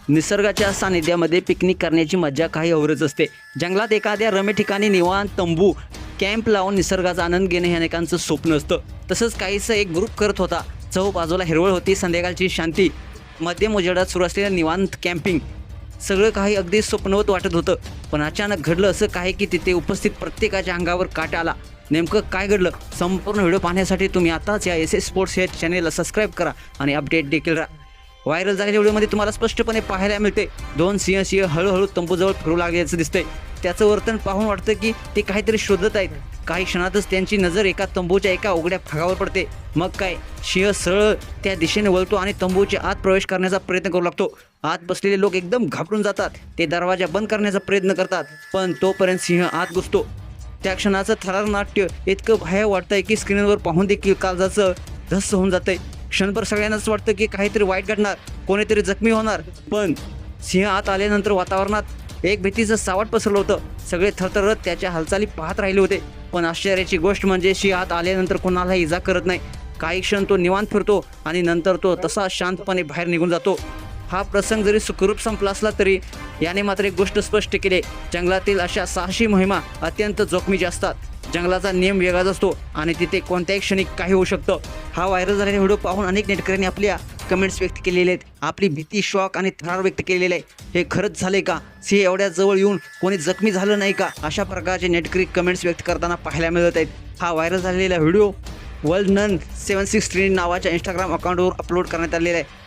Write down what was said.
निसर्गाच्या सानिध्यामध्ये पिकनिक करण्याची मजा काही औरच असते। जंगलात एखाद्या रम्य ठिकाणी निवांत तंबू कॅम्प लावून निसर्गाचा आनंद घेणे हे अनेकांचं स्वप्न असतं। तसंच काहीसं एक ग्रुप करत होता। चहूबाजूला हिरवळ होती, संध्याकाळची शांती, मध्यम उजेडात सुरू असलेलं निवांत कॅम्पिंग, सगळं काही अगदी स्वप्नवत वाटत होतं। पण अचानक घडलं असं काही की तिथे उपस्थित प्रत्येकाच्या अंगावर काटा आला। नेमकं काय घडलं, संपूर्ण व्हिडिओ पाहण्यासाठी तुम्ही आताच या एस एस स्पोर्ट्स या चॅनेलला सबस्क्राईब करा आणि अपडेट देखील राहा। व्हायरल झालेल्या व्हिडिओमध्ये तुम्हाला स्पष्टपणे पाहायला मिळते दोन सिंह हळूहळू तंबूजवळ फिरू लागल्याचं दिसतंय। त्याचं वर्तन पाहून वाटतं की ते काहीतरी शोधत आहेत। काही क्षणातच त्यांची नजर एका तंबूच्या एका उघड्या भागावर पडते। मग काय, सिंह सरळ त्या दिशेने वळतो आणि तंबूच्या आत प्रवेश करण्याचा प्रयत्न करू लागतो। आत बसलेले लोक एकदम घाबरून जातात। ते दरवाजा बंद करण्याचा प्रयत्न करतात, पण तोपर्यंत सिंह आत घुसतो। त्या क्षणाचं थरार नाट्य इतकं भयावह वाटतंय की स्क्रीनवर पाहून देखील काळजाचं धस्स होऊन जातंय। क्षणभर सगळ्यांनाच वाटतं की काहीतरी वाईट घडणार, कोणीतरी जखमी होणार। पण सिंह आत आल्यानंतर वातावरणात एक भीतीचं सावट पसरलं होतं। सगळे थरथरत त्याच्या हालचाली पाहत राहिले होते। पण आश्चर्याची गोष्ट म्हणजे सिंह आत आल्यानंतर कोणाला इजा करत नाही। काही क्षण तो निवांत फिरतो आणि नंतर तो तसा शांतपणे बाहेर निघून जातो। हा प्रसंग जरी सुखरूप संपला असला तरी याने मात्र एक गोष्ट स्पष्ट केली, जंगलातील अशा साहसी मोहिमा अत्यंत जोखमीच्या असतात। जंगलाचा नियम वेगळाच असतो आणि तिथे कोणत्याही क्षणी काही होऊ शकतं। हा व्हायरल झालेला व्हिडिओ पाहून अनेक नेटकऱ्यांनी आपल्या कमेंट्स व्यक्त केलेले आहेत। आपली भीती, शॉक आणि थरार व्यक्त केलेले आहे। हे खरंच झाले का? सिंह एवढ्या जवळ येऊन कोणी जखमी झालं नाही का? अशा प्रकारचे नेटकरी कमेंट्स व्यक्त करताना पाहायला मिळत आहेत। हा व्हायरल झालेला व्हिडिओ वर्ल्ड नन 763 नावाच्या इंस्टाग्राम अकाउंटवर अपलोड करण्यात आलेला आहे।